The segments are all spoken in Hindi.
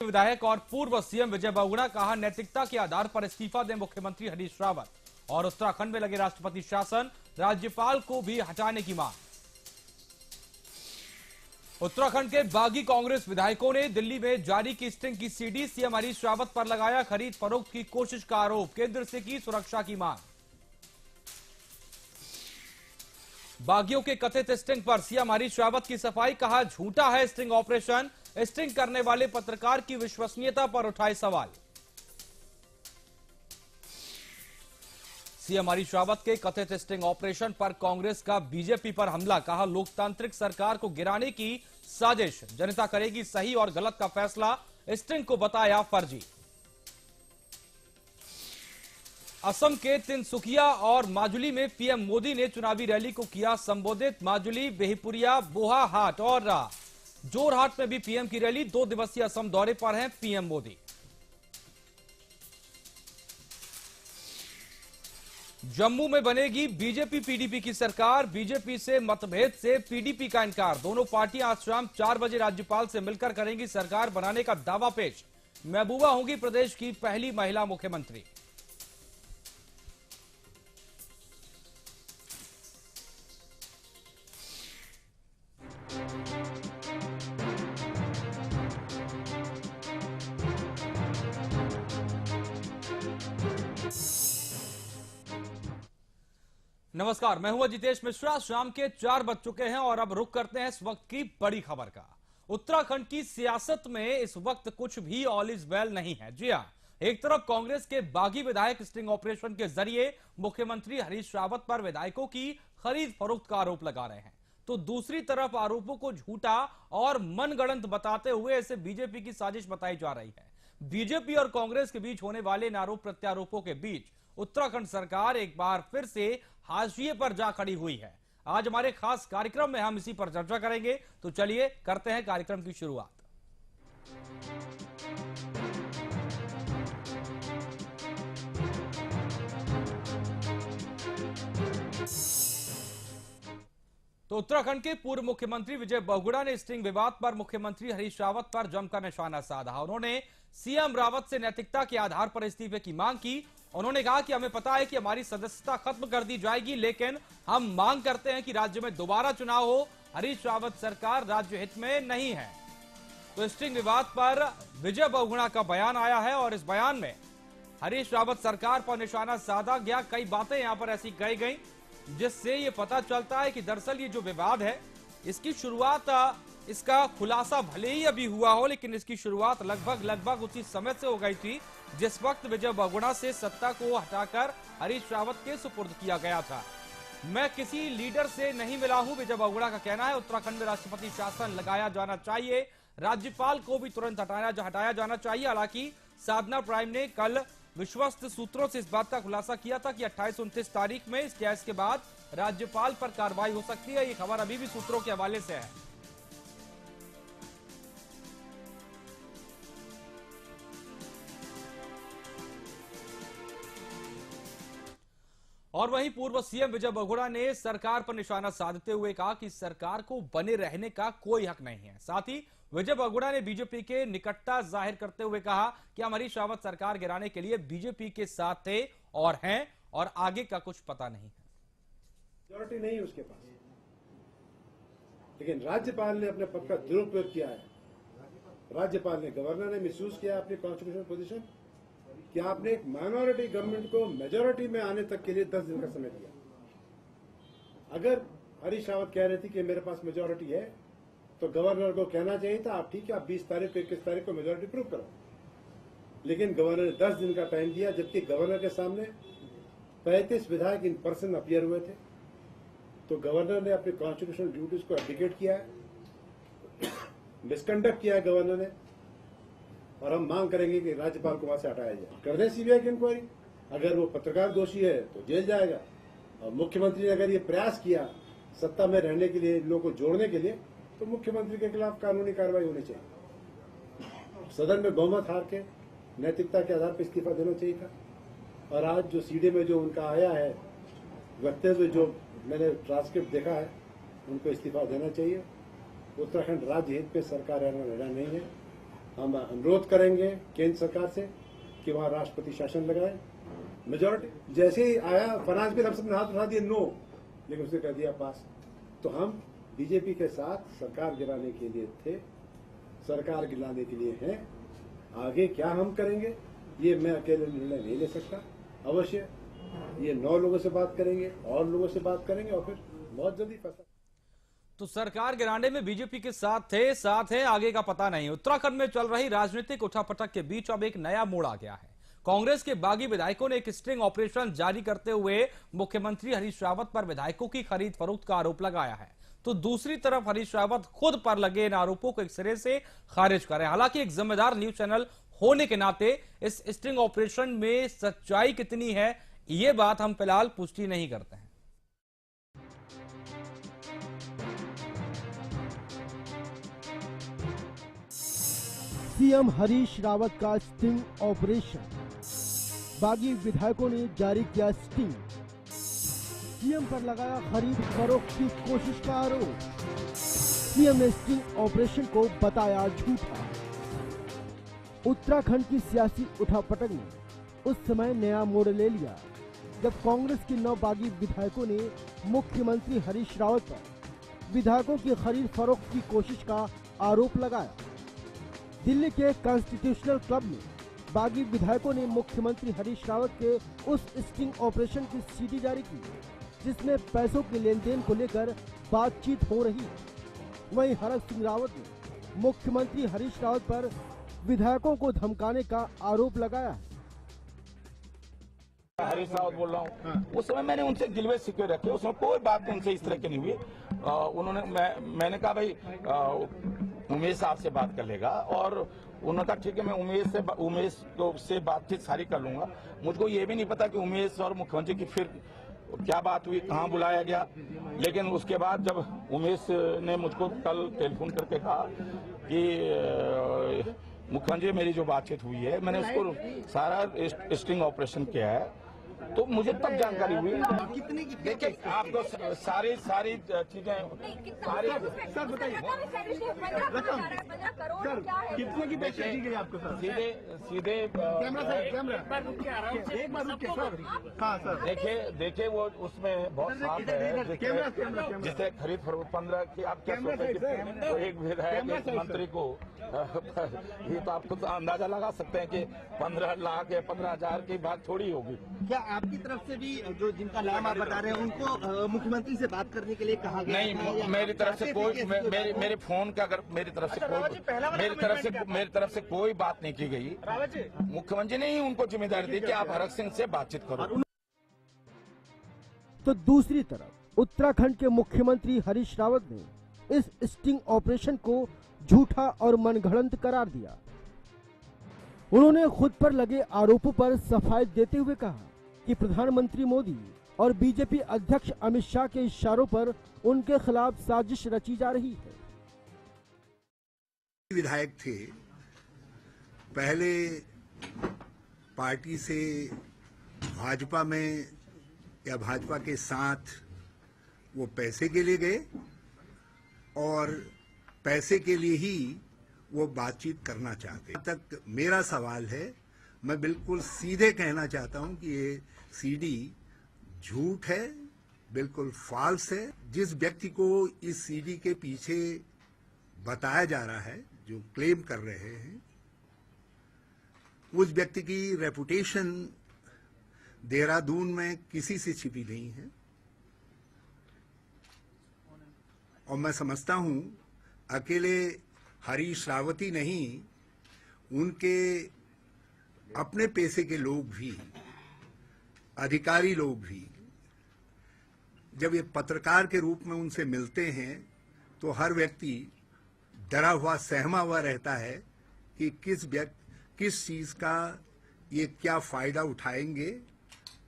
विधायक और पूर्व सीएम विजय बहुगुणा कहा, नैतिकता के आधार पर इस्तीफा दें मुख्यमंत्री हरीश रावत। और उत्तराखंड में लगे राष्ट्रपति शासन, राज्यपाल को भी हटाने की मांग। उत्तराखंड के बागी कांग्रेस विधायकों ने दिल्ली में जारी की स्टिंग की सीडी, सीएम हरीश रावत पर लगाया खरीद फरोख्त की कोशिश का आरोप, केंद्र से की सुरक्षा की मांग। बागियों के कथित स्टिंग पर सीएम हरीश रावत की सफाई, कहा झूठा है स्टिंग ऑपरेशन, स्टिंग करने वाले पत्रकार की विश्वसनीयता पर उठाए सवाल। सीएम हरीश रावत के कथित स्टिंग ऑपरेशन पर कांग्रेस का बीजेपी पर हमला, कहा लोकतांत्रिक सरकार को गिराने की साजिश, जनता करेगी सही और गलत का फैसला, स्टिंग को बताया फर्जी। असम के तिनसुकिया और माजुली में पीएम मोदी ने चुनावी रैली को किया संबोधित, माजुली, बेहपुरिया, बोहाहाट और जोरहाट में भी पीएम की रैली। 2 दिवसीय असम दौरे पर हैं पीएम मोदी। जम्मू में बनेगी बीजेपी पीडीपी की सरकार, बीजेपी से मतभेद से पीडीपी का इनकार। दोनों पार्टियां आज शाम 4 बजे राज्यपाल से मिलकर करेंगी सरकार बनाने का दावा पेश। महबूबा होंगी प्रदेश की पहली महिला मुख्यमंत्री। नमस्कार, मैं हूं अजितेश मिश्रा। शाम के 4 बज चुके हैं और अब रुक करते हैं इस वक्त की बड़ी खबर का। उत्तराखंड की सियासत में इस वक्त कुछ भी ऑल इज वेल नहीं है। जी हां, एक तरफ कांग्रेस के बागी विधायक स्टिंग ऑपरेशन के जरिए मुख्यमंत्री हरीश रावत पर विधायकों की खरीद फरोख्त का आरोप लगा रहे हैं, तो दूसरी तरफ आरोपों को झूठा और मनगढ़ंत बताते हुए इसे बीजेपी की साजिश बताई जा रही है। बीजेपी और कांग्रेस के बीच होने वाले इन आरोप प्रत्यारोपों के बीच उत्तराखंड सरकार एक बार फिर से हाशिए पर जा खड़ी हुई है। आज हमारे खास कार्यक्रम में हम इसी पर चर्चा करेंगे, तो चलिए करते हैं कार्यक्रम की शुरुआत। तो उत्तराखंड के पूर्व मुख्यमंत्री विजय बहुगुणा ने स्टिंग विवाद पर मुख्यमंत्री हरीश रावत पर जमकर निशाना साधा। उन्होंने सीएम रावत से नैतिकता के आधार पर इस्तीफे की मांग की। उन्होंने कहा कि हमें पता है कि हमारी सदस्यता खत्म कर दी जाएगी, लेकिन हम मांग करते हैं कि राज्य में दोबारा चुनाव हो। हरीश रावत सरकार राज्य हित में नहीं है। तो स्टिंग विवाद पर विजय बहुगुणा का बयान आया है और इस बयान में हरीश रावत सरकार पर निशाना साधा गया। कई बातें यहां पर ऐसी कही गई जिससे यह पता चलता है कि दरअसल ये जो विवाद है, इसकी शुरुआत, इसका खुलासा भले ही अभी हुआ हो, लेकिन इसकी शुरुआत लगभग उसी समय से हो गई थी जिस वक्त विजय बहुगुणा से सत्ता को हटाकर हरीश रावत के सुपुर्द किया गया था। मैं किसी लीडर से नहीं मिला हूं, विजय बहुगुणा का कहना है। उत्तराखंड में राष्ट्रपति शासन लगाया जाना चाहिए, राज्यपाल को भी तुरंत हटाया जाना चाहिए। हालांकि साधना प्राइम ने कल विश्वस्त सूत्रों से इस बात का खुलासा किया था कि 28-29 तारीख में इस केस के बाद राज्यपाल पर कार्रवाई हो सकती है। ये खबर अभी भी सूत्रों के हवाले से है। और वहीं पूर्व सीएम विजय बहुगुणा ने सरकार पर निशाना साधते हुए कहा कि सरकार को बने रहने का कोई हक नहीं है। साथ ही विजय बहुगुणा ने बीजेपी के निकटता जाहिर करते हुए कहा कि हम हरीश रावत सरकार गिराने के लिए बीजेपी के साथ थे और हैं, और आगे का कुछ पता नहीं है। मेजॉरिटी नहीं है उसके पास, लेकिन राज्यपाल ने अपने पद का दुरुपयोग किया है। राज्यपाल ने, गवर्नर ने मिसयूज किया अपनी कॉन्स्टिट्यूशनल पोजीशन कि आपने एक माइनॉरिटी गवर्नमेंट को मेजॉरिटी में आने तक के लिए 10 दिन का समय दिया। अगर हरीश रावत कह रही थी कि मेरे पास मेजॉरिटी है, तो गवर्नर को कहना चाहिए था आप ठीक है, आप 20 तारीख को 21 तारीख को मेजॉरिटी प्रूव करो। लेकिन गवर्नर ने 10 दिन का टाइम दिया, जबकि गवर्नर के सामने 35 विधायक इन पर्सन अपीयर हुए थे। तो गवर्नर ने अपनी कॉन्स्टिट्यूशनल ड्यूटीज को एब्डिकेट किया है, मिसकंडक्ट किया है गवर्नर ने, और हम मांग करेंगे कि राज्यपाल को वहां से हटाया जाए। कर दें सीबीआई की इंक्वायरी, अगर वो पत्रकार दोषी है तो जेल जाएगा। और मुख्यमंत्री ने अगर ये प्रयास किया सत्ता में रहने के लिए, लोगों को जोड़ने के लिए, तो मुख्यमंत्री के खिलाफ कानूनी कार्रवाई होनी चाहिए। सदन में बहुमत हार के नैतिकता के आधार पर इस्तीफा देना चाहिए था। और आज जो सीडी में जो उनका आया है वक्तव्य, जो मैंने ट्रांसक्रिप्ट देखा है, उनको इस्तीफा देना चाहिए। उत्तराखंड राज्य हित पे सरकार रहना नहीं है। हम अनुरोध करेंगे केंद्र सरकार से कि वहां राष्ट्रपति शासन लगाए। मेजोरिटी जैसे ही आया फाइनेंस बिल, हम सबने हाथ उठा दिया नो, लेकिन उसने कर दिया पास। तो हम बीजेपी के साथ सरकार गिराने के लिए थे, सरकार गिराने के लिए हैं। आगे क्या हम करेंगे ये मैं अकेले निर्णय नहीं ले सकता। अवश्य ये 9 लोगों से बात करेंगे और लोगों से बात करेंगे और फिर बहुत जल्दी फैसला। तो सरकार गिराने में बीजेपी के साथ हैं, आगे का पता नहीं। उत्तराखंड में चल रही राजनीतिक उठापटक के बीच अब एक नया मोड़ आ गया है। कांग्रेस के बागी विधायकों ने एक स्ट्रिंग ऑपरेशन जारी करते हुए मुख्यमंत्री हरीश रावत पर विधायकों की खरीद फरोख्त का आरोप लगाया है। तो दूसरी तरफ हरीश रावत खुद पर लगे इन आरोपों को एक सिरे से खारिज कर रहे हैं। हालांकि एक जिम्मेदार न्यूज चैनल होने के नाते इस स्ट्रिंग ऑपरेशन में सच्चाई कितनी है ये बात हम फिलहाल पुष्टि नहीं करते हैं। सीएम हरीश रावत का स्टिंग ऑपरेशन, बागी विधायकों ने जारी किया स्टिंग, सीएम पर लगाया खरीद फरोख्त की कोशिश का आरोप। सीएम ने स्टिंग ऑपरेशन को बताया झूठा। उत्तराखंड की सियासी उठापटक ने उस समय नया मोड़ ले लिया जब कांग्रेस के 9 बागी विधायकों ने मुख्यमंत्री हरीश रावत पर विधायकों की खरीद फरोख्त की कोशिश का आरोप लगाया। दिल्ली के कॉन्स्टिट्यूशनल क्लब में बागी विधायकों ने मुख्यमंत्री हरीश रावत के उस स्टिंग ऑपरेशन की सीडी जारी की जिसमें पैसों के लेन देन को लेकर बातचीत हो रही है। वहीं हरीश सिंह रावत ने मुख्यमंत्री हरीश रावत पर विधायकों को धमकाने का आरोप लगाया है। हरीश रावत बोल रहा हूँ। उस समय मैंने उनसे गिलवे शिकवे रखे, उसमें कोई बात उनसे इस तरह की नहीं हुई। उन्होंने मैंने कहा भाई उमेश साहब से बात कर लेगा और उन्होंने कहा ठीक है मैं उमेश से बातचीत सारी कर लूंगा। मुझको ये भी नहीं पता कि उमेश और मुख्यमंत्री की फिर क्या बात हुई, कहाँ बुलाया गया। लेकिन उसके बाद जब उमेश ने मुझको कल टेलीफोन करके कहा कि मुख्यमंत्री मेरी जो बातचीत हुई है, मैंने उसको सारा स्टिंग ऑपरेशन किया है, तो मुझे तब जानकारी हुई। कितने की देखिए आपको सारी चीजें सारी सर बताइए सर कितने की पैसे दी गई आपको सर? सीधे कैमरा एक बार रुकिए सर। हाँ सर देखिए वो उसमें बहुत साफ है जिसे खरीद फरोख्त 15 की आप क्या सोचते हैं तो एक विधायक मंत्री को ये तो आप खुद अंदाजा लगा सकते हैं कि 15 लाख या 15,000 की बात थोड़ी होगी। क्या आपकी तरफ से भी जो जिनका नाम आप बता रहे हैं उनको मुख्यमंत्री से बात करने के लिए कहा गया? नहीं, मेरी तरफ से कोई मेरे फोन का अगर मेरी तरफ से कोई बात नहीं की गई। मुख्यमंत्री ने ही उनको जिम्मेदारी दी कि आप हरीश सिंह से बातचीत करो। तो दूसरी तरफ उत्तराखंड के मुख्यमंत्री हरीश रावत ने इस स्टिंग ऑपरेशन को झूठा और मनगढ़ंत करार दिया। उन्होंने खुद पर लगे आरोपों पर सफाई देते हुए कहा कि प्रधानमंत्री मोदी और बीजेपी अध्यक्ष अमित शाह के इशारों पर उनके खिलाफ साजिश रची जा रही है। विधायक थे, पहले पार्टी से भाजपा में या भाजपा के साथ वो पैसे के लिए गए और पैसे के लिए ही वो बातचीत करना चाहते। तक मेरा सवाल है, मैं बिल्कुल सीधे कहना चाहता हूं कि ये सीडी झूठ है, बिल्कुल फॉल्स है। जिस व्यक्ति को इस सीडी के पीछे बताया जा रहा है, जो क्लेम कर रहे हैं, उस व्यक्ति की रेपुटेशन देहरादून में किसी से छिपी नहीं है और मैं समझता हूं अकेले हरीश रावत ही नहीं, उनके अपने पैसे के लोग भी, अधिकारी लोग भी, जब ये पत्रकार के रूप में उनसे मिलते हैं तो हर व्यक्ति डरा हुआ सहमा हुआ रहता है कि किस चीज का ये क्या फायदा उठाएंगे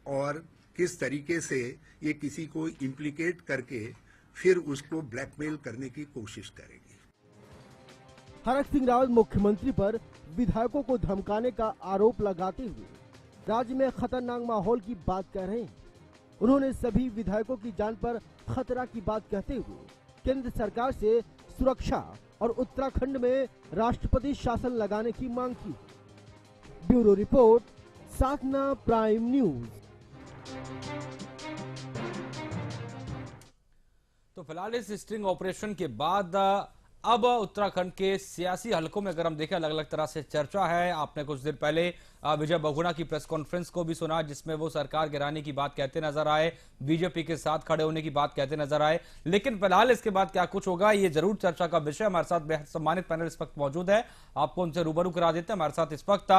और किस तरीके से ये किसी को इम्प्लीकेट करके फिर उसको ब्लैकमेल करने की कोशिश करेंगे। हरीश सिंह रावत मुख्यमंत्री पर विधायकों को धमकाने का आरोप लगाते हुए राज्य में खतरनाक माहौल की बात कह रहे हैं। उन्होंने सभी विधायकों की जान पर खतरा की बात कहते हुए केंद्र सरकार से सुरक्षा और उत्तराखंड में राष्ट्रपति शासन लगाने की मांग की। ब्यूरो रिपोर्ट, साधना प्राइम न्यूज। तो फिलहाल इस स्ट्रिंग ऑपरेशन के बाद अब उत्तराखंड के सियासी हलकों में अगर हम देखें अलग अलग तरह से चर्चा है। आपने कुछ देर पहले विजय बहुगुणा की प्रेस कॉन्फ्रेंस को भी सुना, जिसमें वो सरकार गिराने की बात कहते नजर आए, बीजेपी के साथ खड़े होने की बात कहते नजर आए। लेकिन फिलहाल इसके बाद क्या कुछ होगा, ये जरूर चर्चा का विषय। हमारे साथ बेहद सम्मानित पैनल इस वक्त मौजूद है, आपको उनसे रूबरू करा देते हैं। हमारे साथ इस वक्त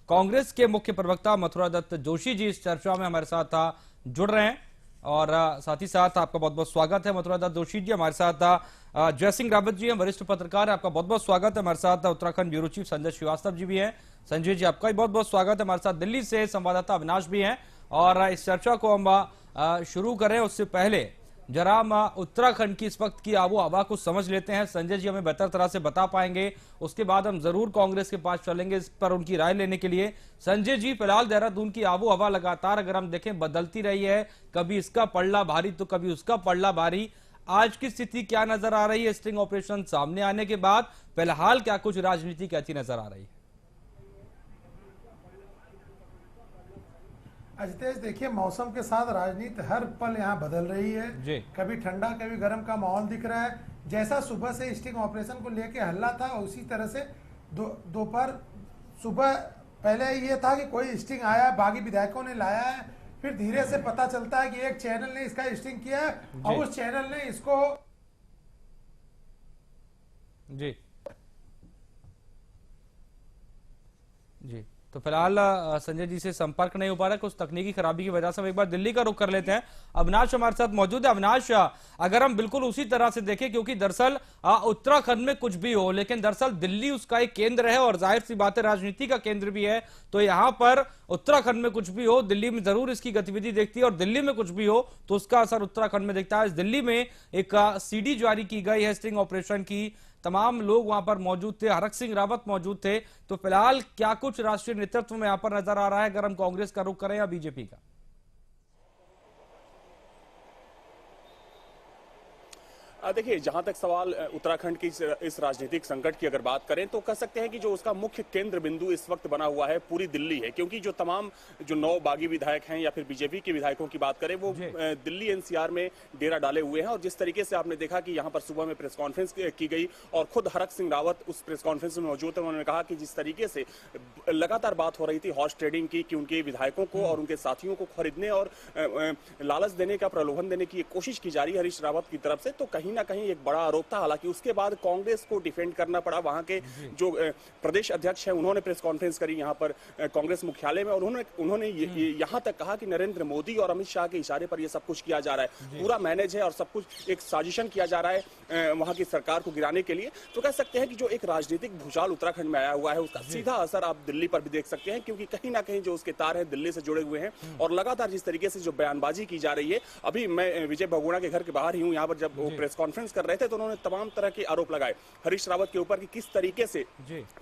कांग्रेस के मुख्य प्रवक्ता मथुरा दत्त जोशी जी इस चर्चा में हमारे साथ जुड़ रहे हैं, और साथ ही साथ आपका बहुत बहुत स्वागत है मथुरा दत्त जोशी जी। हमारे साथ जय सिंह रावत जी हैं, वरिष्ठ पत्रकार है, आपका बहुत बहुत स्वागत है। हमारे साथ उत्तराखंड ब्यूरो चीफ संजय श्रीवास्तव जी भी हैं। संजय जी, आपका भी बहुत बहुत स्वागत है। हमारे साथ दिल्ली से संवाददाता अविनाश भी हैं। और इस चर्चा को हम शुरू करें उससे पहले जरा हम उत्तराखंड की इस वक्त की आबो हवा को समझ लेते हैं। संजय जी हमें बेहतर तरह से बता पाएंगे, उसके बाद हम जरूर कांग्रेस के पास चलेंगे इस पर उनकी राय लेने के लिए। संजय जी, फिलहाल देहरादून की आबो हवा लगातार अगर हम देखें बदलती रही है, कभी इसका पलड़ा भारी तो कभी उसका पलड़ा भारी। आज की स्थिति क्या नजर आ रही है स्ट्रिंग ऑपरेशन सामने आने के बाद? फिलहाल क्या कुछ राजनीति कहती नजर आ रही है? अजितेश, देखिए, मौसम के साथ राजनीति हर पल यहाँ बदल रही है। कभी ठंडा कभी गर्म का माहौल दिख रहा है। जैसा सुबह से स्टिंग ऑपरेशन को लेके हल्ला था, उसी तरह से दोपहर सुबह पहले ये था कि कोई स्टिंग आया, बागी विधायकों ने लाया है, फिर धीरे से पता चलता है कि एक चैनल ने इसका स्टिंग किया है और उस चैनल ने इसको जी। तो फिलहाल संजय जी से संपर्क नहीं हो पा रहा, कुछ तकनीकी खराबी की वजह से हम एक बार दिल्ली का रुख कर लेते हैं। अविनाश हमारे साथ मौजूद है। अविनाश, अगर हम बिल्कुल उसी तरह से देखें, क्योंकि दरअसल उत्तराखंड में कुछ भी हो, लेकिन दरअसल दिल्ली उसका एक केंद्र है और जाहिर सी बात है राजनीति का केंद्र भी है। तो यहां पर उत्तराखंड में कुछ भी हो, दिल्ली में जरूर इसकी गतिविधि देखती है, और दिल्ली में कुछ भी हो तो उसका असर उत्तराखंड में दिखता है। दिल्ली में एक सीडी जारी की गई है स्ट्रिंग ऑपरेशन की, तमाम लोग वहां पर मौजूद थे, हरक सिंह रावत मौजूद थे। तो फिलहाल क्या कुछ राष्ट्रीय नेतृत्व में यहां पर नजर आ रहा है, अगर हम कांग्रेस का रुख करें या बीजेपी का? देखिए, जहां तक सवाल उत्तराखंड की इस राजनीतिक संकट की अगर बात करें तो कह सकते हैं कि जो उसका मुख्य केंद्र बिंदु इस वक्त बना हुआ है पूरी दिल्ली है, क्योंकि जो तमाम जो 9 बागी विधायक हैं या फिर बीजेपी के विधायकों की बात करें वो दिल्ली एनसीआर में डेरा डाले हुए हैं। और जिस तरीके से आपने देखा कि यहाँ पर सुबह में प्रेस कॉन्फ्रेंस की गई और खुद हरक सिंह रावत उस प्रेस कॉन्फ्रेंस में मौजूद थे, उन्होंने कहा कि जिस तरीके से लगातार बात हो रही थी हॉर्स ट्रेडिंग की, कि उनके विधायकों को और उनके साथियों को खरीदने और लालच देने का, प्रलोभन देने की कोशिश की जा रही है हरीश रावत की तरफ से, तो कहीं ना कहीं एक बड़ा आरोप था। हालांकि उसके बाद कांग्रेस को डिफेंड करना पड़ा। वहां के जो प्रदेश अध्यक्ष हैं उन्होंने प्रेस कॉन्फ्रेंस करी यहाँ पर कांग्रेस मुख्यालय में, और उन्होंने यहाँ तक कहा कि नरेंद्र मोदी और अमित शाह के इशारे पर यह सब कुछ किया जा रहा है, पूरा मैनेज है और सब कुछ एक साजिशन किया जा रहा है वहां की सरकार को गिराने के लिए। तो कह सकते हैं कि जो एक राजनीतिक भूचाल उत्तराखंड में आया हुआ है उसका सीधा असर आप दिल्ली पर भी देख सकते हैं, क्योंकि कहीं ना कहीं जो उसके तार है दिल्ली से जुड़े हुए हैं। और लगातार जिस तरीके से जो बयानबाजी की जा रही है, अभी मैं विजय बहुगुणा के घर के बाहर ही हूँ, यहाँ पर जब वो प्रेस कॉन्फ्रेंस कर रहे थे तो उन्होंने तमाम तरह के आरोप लगाए हरीश रावत के ऊपर कि किस तरीके से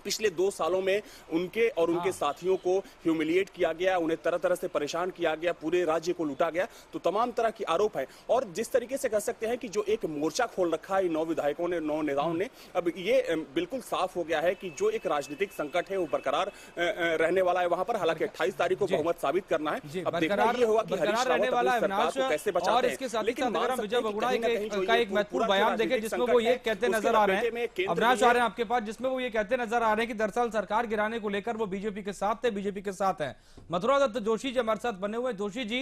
पिछले 2 सालों में उनके और उनके साथियों को ह्यूमिलिएट किया गया, उन्हें तरह तरह से परेशान किया गया, पूरे राज्य को लूटा गया। तो तमाम तरह के आरोप है। और जिस तरीके से कह सकते हैं कि जो एक मोर्चा खोल रखा है 9 विधायकों ने, 9 नेताओं ने, अब ये बिल्कुल साफ हो गया है कि जो एक राजनीतिक संकट है वो बरकरार रहने वाला है वहां पर। हालांकि 28 तारीख को बहुमत साबित करना है। अब देखना ये होगा कि हरीश रावत सरकार को कैसे बचाते हैं। और इसके साथ ही अगर हम विजय बहुगुणा का एक महत्वपूर्ण बयान देखें जिसमें वो ये कहते नजर आ रहे हैं, अविनाश आ रहे हैं आपके पास, जिसमें वो ये कहते नजर आ रहे हैं कि दरअसल सरकार गिराने को लेकर वो बीजेपी के साथ थे, बीजेपी के साथ हैं। मथुरा दत्त जोशी जी हमारे साथ बने हुए। जोशी जी,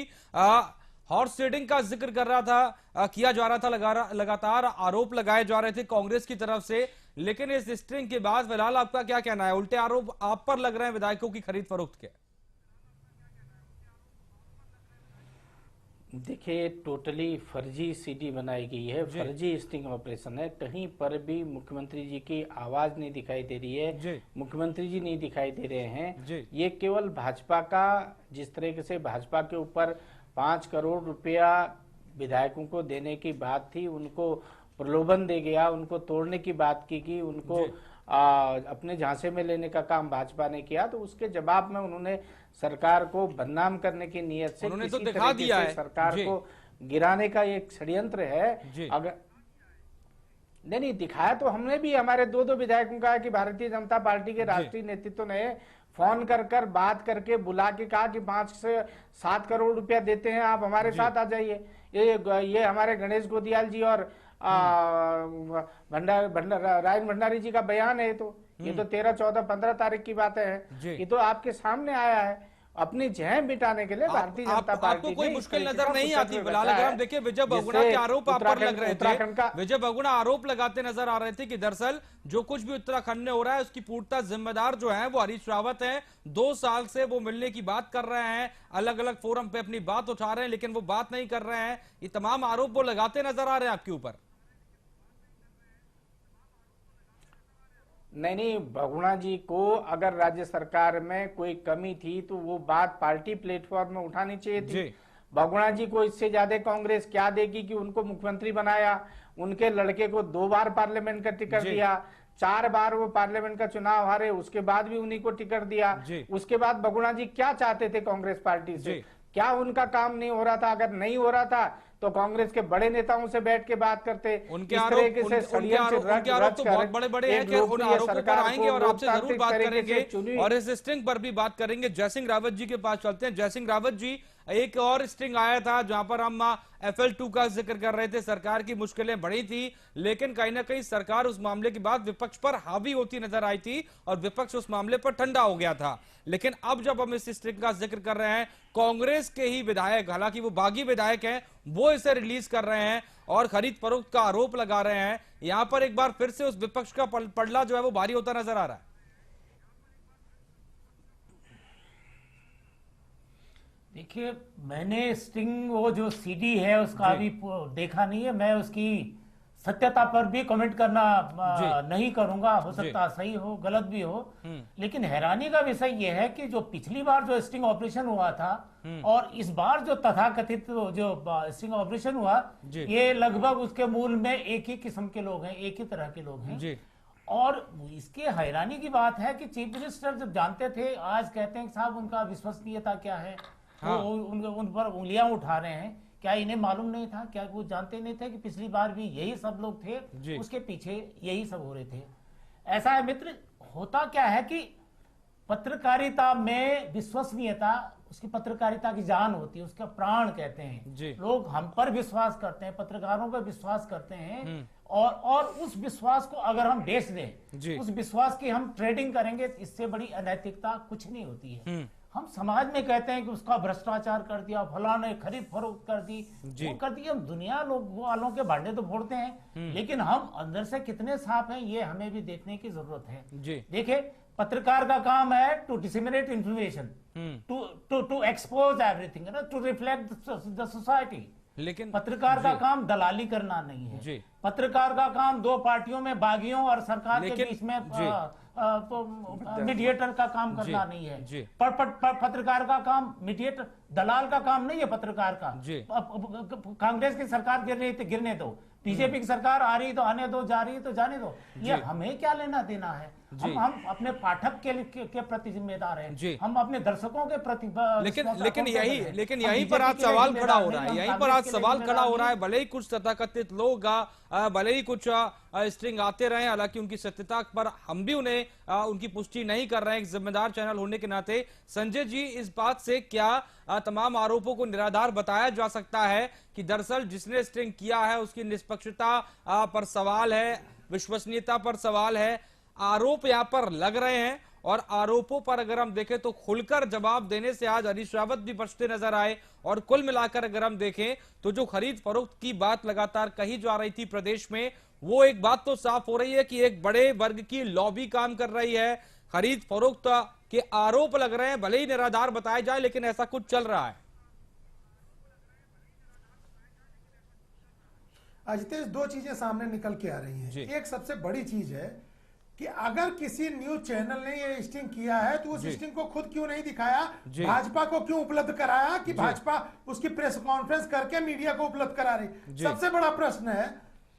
हॉर्स ट्रेडिंग का जिक्र कर रहा था, किया जा रहा था, लगातार आरोप लगाए जा रहे थे कांग्रेस की तरफ से, लेकिन इस स्ट्रिंग के बाद फिलहाल आपका क्या कहना है? उल्टे आरोप आप पर लग रहे हैं विधायकों की खरीद फरोख्त के। देखिए, टोटली फर्जी सीडी बनाई गई है, फर्जी स्टिंग ऑपरेशन है। कहीं पर भी मुख्यमंत्री जी की आवाज नहीं दिखाई दे रही है, मुख्यमंत्री जी नहीं दिखाई दे रहे हैं। ये केवल भाजपा का, जिस तरीके से भाजपा के ऊपर 5 करोड़ रुपया विधायकों को देने की बात थी, उनको प्रलोभन दे गया, उनको तोड़ने की बात की उनको अपने झांसे में लेने का काम भाजपा ने किया, तो उसके जवाब में उन्होंने सरकार को बदनाम करने की नियत से उन्होंने तो दिखा दिया है सरकार को गिराने का एक षड्यंत्र है। अगर नहीं दिखाया तो हमने भी, हमारे दो विधायकों का है कि भारतीय जनता पार्टी के राष्ट्रीय नेतृत्व ने फोन कर बात करके बुला के कहा कि 5 से 7 करोड़ रुपया देते हैं, आप हमारे साथ आ जाइए। ये हमारे गणेश गोदियाल जी और रायन भंडारी जी का बयान है। तो ये तो 13, 14, 15 तारीख की बात है, ये तो आपके सामने आया है। अपनी जहम बिटाने के लिए भारतीय जनता पार्टी आपको कोई मुश्किल नजर नहीं आती फिलहाल? अगर हम देखिए विजय बहुगुणा के आरोप आप पर लग रहे थे, विजय बहुगुणा आरोप लगाते नजर आ रहे थे कि दरअसल जो कुछ भी उत्तराखंड में हो रहा है उसकी पूर्णतः जिम्मेदार जो है वो हरीश रावत हैं। 2 साल से वो मिलने की बात कर रहे हैं, अलग अलग फोरम पे अपनी बात उठा रहे हैं, लेकिन वो बात नहीं कर रहे हैं। ये तमाम आरोप वो लगाते नजर आ रहे हैं आपके ऊपर। नहीं, बहुगुणा जी को अगर राज्य सरकार में कोई कमी थी तो वो बात पार्टी प्लेटफॉर्म में उठानी चाहिए थी। बहुगुणा जी को इससे ज्यादा कांग्रेस क्या देगी कि उनको मुख्यमंत्री बनाया, उनके लड़के को 2 बार पार्लियामेंट का टिकट दिया, 4 बार वो पार्लियामेंट का चुनाव हारे, उसके बाद भी उन्हीं को टिकट दिया। उसके बाद बहुगुणा जी क्या चाहते थे कांग्रेस पार्टी से? क्या उनका काम नहीं हो रहा था? अगर नहीं हो रहा था तो कांग्रेस के बड़े नेताओं से बैठ के बात करते। उनके आरोप तो बहुत बड़े हैं कि उन आरोपों पर आएंगे और आपसे जरूर बात करेंगे और इस स्ट्रिंग पर भी बात करेंगे। जयसिंह रावत जी के पास चलते हैं। जयसिंह रावत जी, एक और स्ट्रिंग आया था जहां पर हम FL2 का जिक्र कर रहे थे, सरकार की मुश्किलें बढ़ी थी, लेकिन कहीं ना कहीं सरकार उस मामले के बाद विपक्ष पर हावी होती नजर आई थी और विपक्ष उस मामले पर ठंडा हो गया था। लेकिन अब जब हम इस स्ट्रिंग का जिक्र कर रहे हैं, कांग्रेस के ही विधायक, हालांकि वो बागी विधायक हैं, वो इसे रिलीज कर रहे हैं और खरीद फरोख्त का आरोप लगा रहे हैं। यहां पर एक बार फिर से उस विपक्ष का पलड़ा जो है वो भारी होता नजर आ रहा है। देखिए, मैंने स्टिंग वो जो CD है उसका अभी देखा नहीं है, मैं उसकी सत्यता पर भी कमेंट करना नहीं करूंगा। हो सकता सही हो, गलत भी हो, लेकिन हैरानी का विषय यह है कि जो पिछली बार जो स्टिंग ऑपरेशन हुआ था और इस बार जो तथाकथित जो स्टिंग ऑपरेशन हुआ, ये लगभग उसके मूल में एक ही किस्म के लोग हैं, एक ही तरह के लोग हैं। और इसके हैरानी की बात है कि चीफ मिनिस्टर जब जानते थे, आज कहते हैं साहब उनका विश्वसनीयता क्या है, उन पर उंगलियां उठा रहे हैं। क्या इन्हें मालूम नहीं था? क्या वो जानते नहीं थे कि पिछली बार भी यही सब लोग थे, उसके पीछे यही सब हो रहे थे? ऐसा है मित्र, होता क्या है कि पत्रकारिता में विश्वसनीयता, उसकी पत्रकारिता की जान होती है, उसका प्राण कहते हैं लोग। हम पर विश्वास करते हैं, पत्रकारों पर विश्वास करते हैं, और उस विश्वास को अगर हम बेच दें, उस विश्वास की हम ट्रेडिंग करेंगे, इससे बड़ी अनैतिकता कुछ नहीं होती है। हम समाज में कहते हैं कि उसका भ्रष्टाचार कर दिया, फलाने खरीद फरोख्त कर दी, वो कर दी। हम दुनिया लोग वालों के भांडे तो फोड़ते हैं, लेकिन हम अंदर से कितने साफ हैं ये हमें भी देखने की जरूरत है। देखिए, पत्रकार का काम है to disseminate information, to expose everything, to reflect the society. लेकिन पत्रकार का काम दलाली करना नहीं है। पत्रकार का काम 2 पार्टियों में बागियों और सरकार के बीच में मीडिएटर का काम करना नहीं है। पत्रकार का काम मीडिएटर, दलाल का काम नहीं है पत्रकार का। कांग्रेस की सरकार गिरने दो, बीजेपी की सरकार आ रही तो आने दो, जा रही है तो जाने दो, ये हमें क्या लेना देना है? हम अपने पाठक के प्रति जिम्मेदार हैं, हम अपने दर्शकों के प्रति। लेकिन यहीं पर आज सवाल खड़ा हो रहा है, यहीं पर आज सवाल खड़ा हो रहा है। भले ही कुछ तथाकथित लोग, भले ही कुछ स्ट्रिंग आते रहे, हालांकि उनकी सत्यता पर हम भी उन्हें उनकी पुष्टि नहीं कर रहे हैं एक जिम्मेदार चैनल होने के नाते। संजय जी, इस बात से क्या तमाम आरोपों को निराधार बताया जा सकता है कि दरअसल जिसने स्ट्रिंग किया है उसकी निष्पक्षता पर सवाल है, विश्वसनीयता पर सवाल है? आरोप यहां पर लग रहे हैं और आरोपों पर अगर हम देखें तो खुलकर जवाब देने से आज हरीश रावत भी बचते नजर आए। और कुल मिलाकर अगर हम देखें तो जो खरीद फरोख्त की बात लगातार कही जा रही थी प्रदेश में, वो एक बात तो साफ हो रही है कि एक बड़े वर्ग की लॉबी काम कर रही है। खरीद फरोख्त के आरोप लग रहे हैं, भले ही निराधार बताया जाए, लेकिन ऐसा कुछ चल रहा है। अजितेश, 2 चीजें सामने निकल के आ रही हैं। एक सबसे बड़ी चीज है कि अगर किसी न्यूज चैनल ने ये स्टिंग किया है तो उस स्टिंग को खुद क्यों नहीं दिखाया, भाजपा को क्यों उपलब्ध कराया कि भाजपा उसकी प्रेस कॉन्फ्रेंस करके मीडिया को उपलब्ध करा रही? सबसे बड़ा प्रश्न है,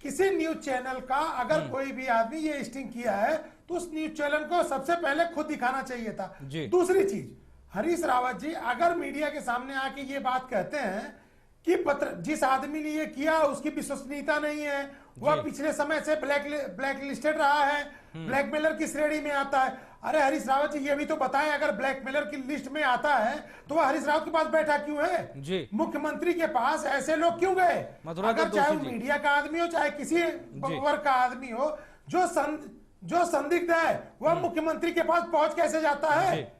किसी न्यूज चैनल का अगर कोई भी आदमी ये स्टिंग किया है तो उस न्यूज चैनल को सबसे पहले खुद दिखाना चाहिए था। दूसरी चीज, हरीश रावत जी अगर मीडिया के सामने आके ये बात कहते हैं कि जिस आदमी ने ये किया उसकी विश्वसनीयता नहीं है, वह पिछले समय से ब्लैक लिस्टेड रहा है, ब्लैकमेलर की श्रेणी में आता है। अरे हरीश रावत जी ये भी तो बताएं, अगर ब्लैकमेलर की लिस्ट में आता है तो वह हरीश रावत के पास बैठा क्यों है जी? मुख्यमंत्री के पास ऐसे लोग क्यों गए? अगर चाहे वो मीडिया का आदमी हो, चाहे किसी वर्ग का आदमी हो, जो संदिग्ध है वह मुख्यमंत्री के पास पहुंच कैसे जाता है?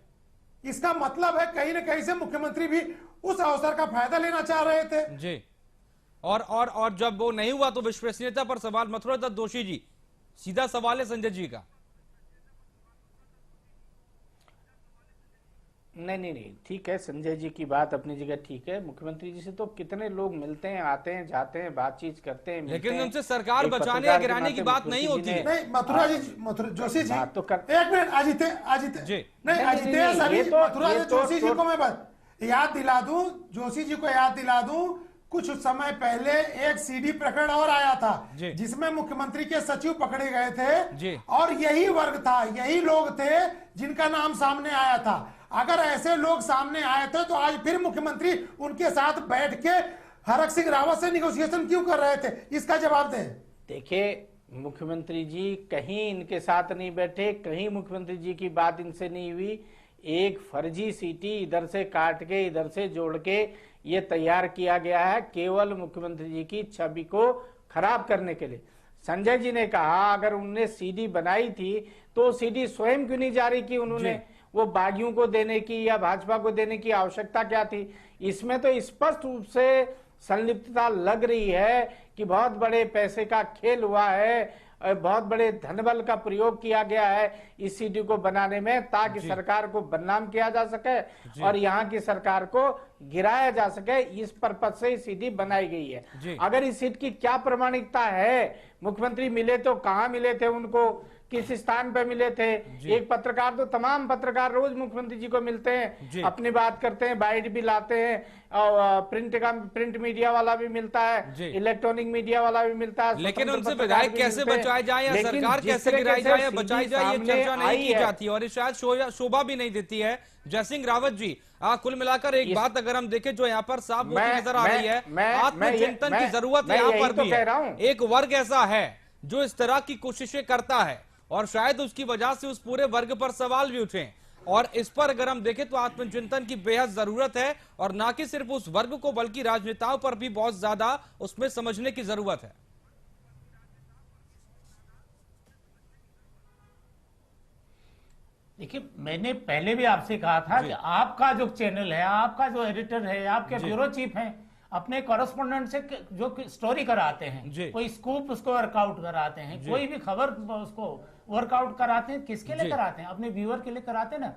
इसका मतलब है कहीं ना कहीं से मुख्यमंत्री भी उस अवसर का फायदा लेना चाह रहे थे जी। और जब वो नहीं हुआ तो विश्वसनीयता पर सवाल। मथुरा दत्त जोशी जी, सीधा सवाल है संजय जी का। नहीं, ठीक है, संजय जी की बात अपनी जगह ठीक है। मुख्यमंत्री जी से तो कितने लोग मिलते हैं, आते हैं, जाते हैं, बातचीत करते हैं, लेकिन उनसे सरकार बचाने या गिराने की बात नहीं होती है। नहीं मथुरा जोशी जी तो एक मिनट, मथुरा जोशी जी को मैं याद दिला दूं, जोशी जी को याद दिला दूं, कुछ समय पहले एक सीडी प्रकरण और आया था जिसमें मुख्यमंत्री के सचिव पकड़े गए थे और यही वर्ग था, यही लोग थे जिनका नाम सामने आया था। अगर ऐसे लोग सामने आए थे तो आज फिर मुख्यमंत्री उनके साथ बैठ के हरक सिंह रावत से निगोशिएशन क्यों कर रहे थे? इसका जवाब दें। देखिए मुख्यमंत्री जी कहीं इनके साथ नहीं बैठे, कहीं मुख्यमंत्री जी की बात इनसे नहीं हुई। एक फर्जी सीटी इधर से काट के इधर से जोड़ के ये तैयार किया गया है केवल मुख्यमंत्री जी की छवि को खराब करने के लिए। संजय जी ने कहा अगर उनने सीडी बनाई थी तो सीडी स्वयं क्यों नहीं जारी की उन्होंने? वो बागियों को देने की या भाजपा को देने की आवश्यकता क्या थी? इसमें तो स्पष्ट रूप से संलिप्तता लग रही है कि बहुत बड़े पैसे का खेल हुआ है, बहुत बड़े धनबल का प्रयोग किया गया है इस सीडी को बनाने में, ताकि सरकार को बदनाम किया जा सके और यहाँ की सरकार को गिराया जा सके। इस पर्पज से सीडी बनाई गई है। अगर इस सीट की क्या प्रामाणिकता है? मुख्यमंत्री मिले तो कहाँ मिले थे उनको, किस स्थान पे मिले थे? एक पत्रकार तो तमाम पत्रकार रोज मुख्यमंत्री जी को मिलते हैं, अपनी बात करते हैं, बाइट भी लाते हैं, और प्रिंट मीडिया वाला भी मिलता है, इलेक्ट्रॉनिक मीडिया वाला भी मिलता है। लेकिन उनसे विधायक कैसे बचाए जाए या सरकार कैसे गिराई जाए या बचाई जाए, ये चर्चा नहीं की जाती और शायद शोभा भी नहीं देती है। जयसिंह रावत जी, कुल मिलाकर एक बात अगर हम देखें जो यहाँ पर साफ नजर आ रही है, आत्मचिंतन की जरूरत यहाँ पर भी है। एक वर्ग ऐसा है जो इस तरह की कोशिशें करता है और शायद उसकी वजह से उस पूरे वर्ग पर सवाल भी उठे, और इस पर अगर हम देखें तो आत्मचिंतन की बेहद जरूरत है और ना कि सिर्फ उस वर्ग को बल्कि राजनेताओं पर भी बहुत ज्यादा उसमें समझने की जरूरत है। देखिए मैंने पहले भी आपसे कहा था कि आपका जो चैनल है, आपका जो एडिटर है, आपके ब्यूरो चीफ हैं, अपने कॉरेस्पोंडेंट से जो स्टोरी कराते हैं, कोई स्कूप उसको वर्कआउट कराते हैं, कोई भी खबर उसको वर्कआउट कराते हैं, किसके लिए कराते हैं? अपने व्यूअर के लिए कराते हैं ना,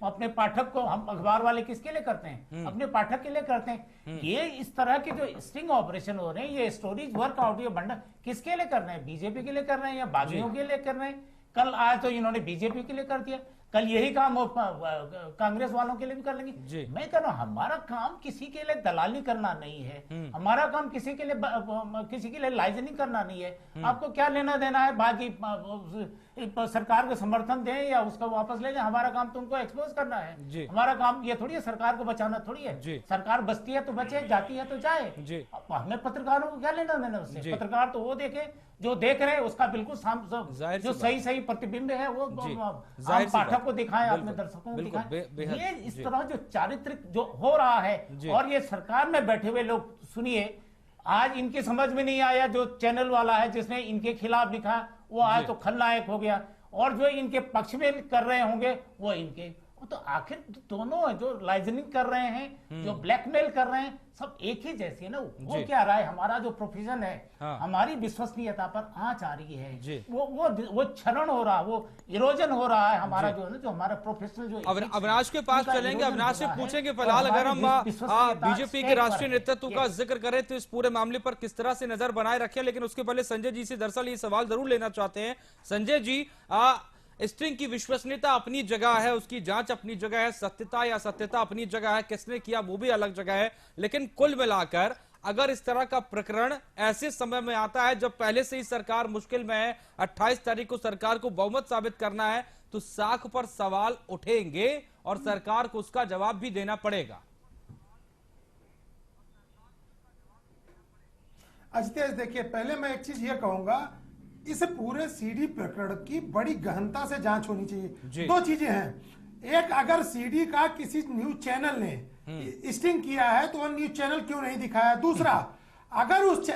अपने पाठक को। हम अखबार वाले किसके लिए करते हैं? अपने पाठक के लिए करते हैं। ये इस तरह के जो स्टिंग ऑपरेशन हो रहे हैं, ये स्टोरीज वर्कआउट, ये भंडार किसके लिए कर रहे हैं? बीजेपी के लिए कर रहे हैं या बागियों के लिए कर रहे हैं? कल आज तो इन्होंने बीजेपी के लिए कर दिया, कल यही काम कांग्रेस वालों के लिए भी कर लेंगे। मैं कह रहा हूं हमारा काम किसी के लिए दलाली करना नहीं है, हमारा काम किसी के लिए लाइजनिंग करना नहीं है। आपको क्या लेना देना है बाकी सरकार को समर्थन दें या उसका वापस ले जाए? हमारा काम तुमको एक्सपोज करना है। हमारा काम ये थोड़ी है सरकार को बचाना थोड़ी है। सरकार बचती है तो बचे, जाती है तो जाए। हमें पत्रकारों को क्या लेना देना उससे? पत्रकार तो वो देखे जो देख रहे हैं, उसका बिल्कुल जो सही प्रतिबिंब है वो पाठक को दिखाएं, अपने दर्शकों को दिखाएं। ये इस तरह जो चारित्रिक जो हो रहा है, और ये सरकार में बैठे हुए लोग, सुनिए, आज इनकी समझ में नहीं आया, जो चैनल वाला है जिसने इनके खिलाफ लिखा वो आज तो खलनायक हो गया, और जो इनके पक्ष में कर रहे होंगे वो इनके, तो आखिर दोनों जो लाइजनिंग कर रहे हैं, जो ब्लैकमेल कर रहे हैं, सब एक ही जैसे है ना। वो क्या रहा है, हमारा जो प्रोफेशन है, हमारी विश्वसनीयता पर आंच आ रही है, वो क्षरण हो रहा, वो इरोजन हो रहा है हमारा, जो है ना, जो हमारा प्रोफेशनल जो। अविनाश के पास चलेंगे, अविनाश से पूछेंगे फिलहाल अगर हम बीजेपी के राष्ट्रीय नेतृत्व का जिक्र करें तो इस पूरे मामले पर किस तरह से नजर बनाए रखें, लेकिन उसके पहले संजय जी से दरअसल ये सवाल जरूर लेना चाहते हैं। संजय जी, स्ट्रिंग की विश्वसनीयता अपनी जगह है, उसकी जांच अपनी जगह है, सत्यता या सत्यता अपनी जगह है, किसने किया वो भी अलग जगह है, लेकिन कुल मिलाकर अगर इस तरह का प्रकरण ऐसे समय में आता है जब पहले से ही सरकार मुश्किल में है, 28 तारीख को सरकार को बहुमत साबित करना है, तो साख पर सवाल उठेंगे और सरकार को उसका जवाब भी देना पड़ेगा। अजितेश देखिए, पहले मैं एक चीज ये कहूंगा, इस पूरे सीडी प्रकरण की बड़ी गहनता से जांच होनी चाहिए। दो चीजें हैं, एक, अगर सीडी का किसी न्यूज चैनल ने स्टिंग किया है तो वो न्यूज चैनल क्यों नहीं दिखाया। दूसरा, अगर उस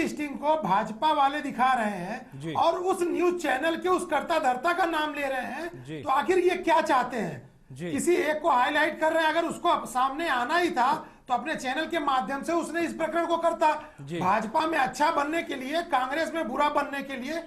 स्टिंग को भाजपा वाले दिखा रहे हैं और उस न्यूज चैनल के उस कर्ता धर्ता का नाम ले रहे हैं, तो आखिर ये क्या चाहते हैं? किसी एक को हाईलाइट कर रहे हैं, अगर उसको सामने आना ही था तो अपने चैनल के माध्यम से उसने इस प्रकरण को करता। भाजपा में अच्छा बनने के लिए, कांग्रेस में बुरा बनने के लिए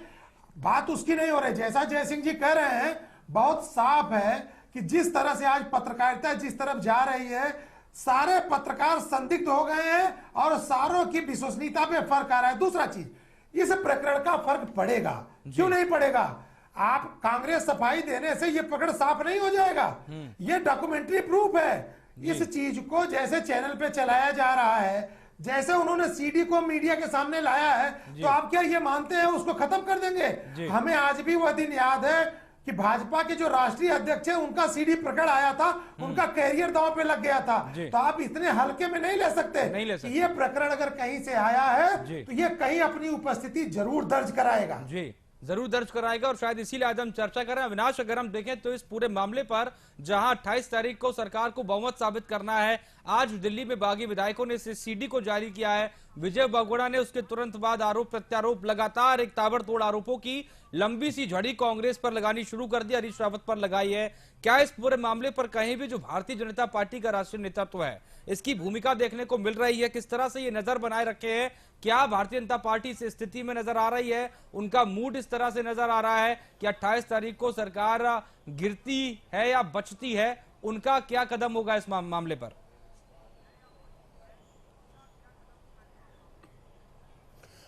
बात उसकी नहीं हो रही। जैसा जयसिंह जी कह रहे हैं, बहुत साफ है कि जिस तरह से आज पत्रकारिता जिस तरफ जा रही है, सारे पत्रकार संदिग्ध हो गए हैं और सारों की विश्वसनीयता पे फर्क आ रहा है। दूसरा चीज, इस प्रकरण का फर्क पड़ेगा, क्यों नहीं पड़ेगा? आप कांग्रेस सफाई देने से ये प्रकरण साफ नहीं हो जाएगा। ये डॉक्यूमेंट्री प्रूफ है। इस चीज को जैसे चैनल पे चलाया जा रहा है, जैसे उन्होंने सीडी को मीडिया के सामने लाया है, तो आप क्या ये मानते हैं उसको खत्म कर देंगे? हमें आज भी वह दिन याद है कि भाजपा के जो राष्ट्रीय अध्यक्ष है, उनका सीडी प्रकरण आया था, उनका कैरियर दांव पे लग गया था। तो आप इतने हल्के में नहीं ले सकते। ये प्रकरण अगर कहीं से आया है तो ये कहीं अपनी उपस्थिति जरूर दर्ज कराएगा। जरूर दर्ज कराएगा और शायद इसीलिए आज हम चर्चा कर रहे हैं। अविनाश, अगर हम देखें तो इस पूरे मामले पर जहां 28 तारीख को सरकार को बहुमत साबित करना है, आज दिल्ली में बागी विधायकों ने इस सीडी को जारी किया है। विजय बहुगुणा ने उसके तुरंत बाद आरोप प्रत्यारोप, लगातार एक ताबड़तोड़ आरोपों की लंबी सी झड़ी कांग्रेस पर लगानी शुरू कर दी, हरीश रावत पर लगाई है। क्या इस पूरे मामले पर कहीं भी जो भारतीय जनता पार्टी का राष्ट्रीय नेतृत्व है, इसकी भूमिका देखने को मिल रही है? किस तरह से ये नजर बनाए रखे हैं? क्या भारतीय जनता पार्टी इस स्थिति में नजर आ रही है? उनका मूड इस तरह से नजर आ रहा है कि 28 तारीख को सरकार गिरती है या बचती है? उनका क्या कदम होगा इस मामले पर?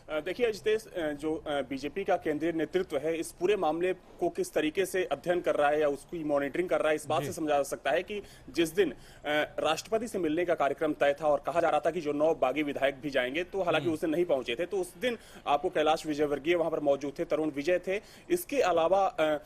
देखिए अजितेश, जो बीजेपी का केंद्रीय नेतृत्व है इस पूरे मामले को किस तरीके से अध्ययन कर रहा है या उसकी मॉनिटरिंग कर रहा है, इस बात से समझा जा सकता है कि जिस दिन राष्ट्रपति से मिलने का कार्यक्रम तय था और कहा जा रहा था कि जो 9 बागी विधायक भी जाएंगे, तो हालांकि उस दिन नहीं पहुंचे थे। तो उस दिन आपको कैलाश विजयवर्गीय वहां पर मौजूद थे, तरुण विजय थे, इसके अलावा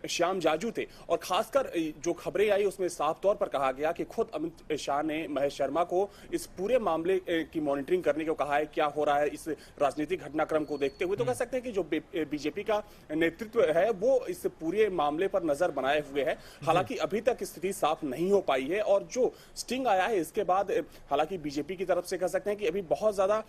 श्याम जाजू थे। और खासकर जो खबरें आई उसमें साफ तौर पर कहा गया कि खुद अमित शाह ने महेश शर्मा को इस पूरे मामले की मॉनिटरिंग करने को कहा है, क्या हो रहा है इस राजनीतिक घटनाक्रम को देखते हुए। तो कह सकते हैं कि जो बीजेपी का नेतृत्व है वो इस पूरे मामले पर नजर बनाए हुए है। हालांकि अभी तक स्थिति साफ नहीं हो पाई है और जो स्टिंग आया है इसके बाद हालांकि बीजेपी की तरफ से कह सकते हैं कि अभी बहुत ज्यादा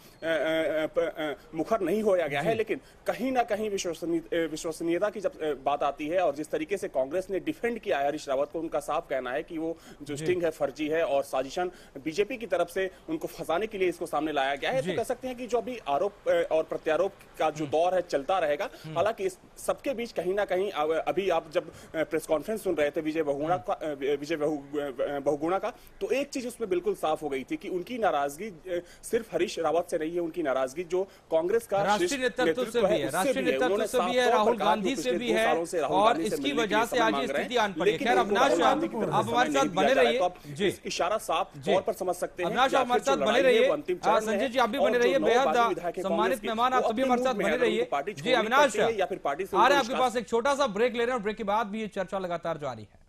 मुखर नहीं होया गया है, लेकिन कहीं ना कहीं विश्वसनीयता की जब बात आती है और जिस तरीके से कांग्रेस ने डिफेंड किया है हरीश रावत को, उनका साफ कहना है कि वो जो स्टिंग है फर्जी है और साजिशन बीजेपी की तरफ से उनको फंसाने के लिए इसको सामने लाया गया है। तो कह सकते हैं कि जो अभी आरोप और प्रत्यारोप का जो दौर है चलता रहेगा। हालांकि इस सबके बीच कहीं ना कहीं अभी आप जब प्रेस कॉन्फ्रेंस सुन रहे थे विजय बहुगुणा का, तो एक चीज उसमें बिल्कुल साफ हो गई थी कि उनकी नाराजगी सिर्फ हरीश रावत से नहीं है, उनकी नाराजगी जो कांग्रेस का राष्ट्रीय नेतृत्व से भी है, राष्ट्रीय नेतृत्व से भी है, राहुल गांधी से भी है और इसकी वजह से आज ये स्थिति आन पड़ी है। खैर अविनाश, आप हमारे साथ बने रहिए। इशारा साफ तौर पर समझ सकते हैं। अविनाश, आप हमारे साथ बने रहिए। संजय जी, आप भी बने रहिए। बेहद सम्मानित मेहमान, आप सभी हमारे साथ बने रहिए। जी अविनाश, आ रहे हैं आपके पास, एक छोटा सा ब्रेक ले रहे हैं और ब्रेक के बाद भी ये चर्चा लगातार जारी है।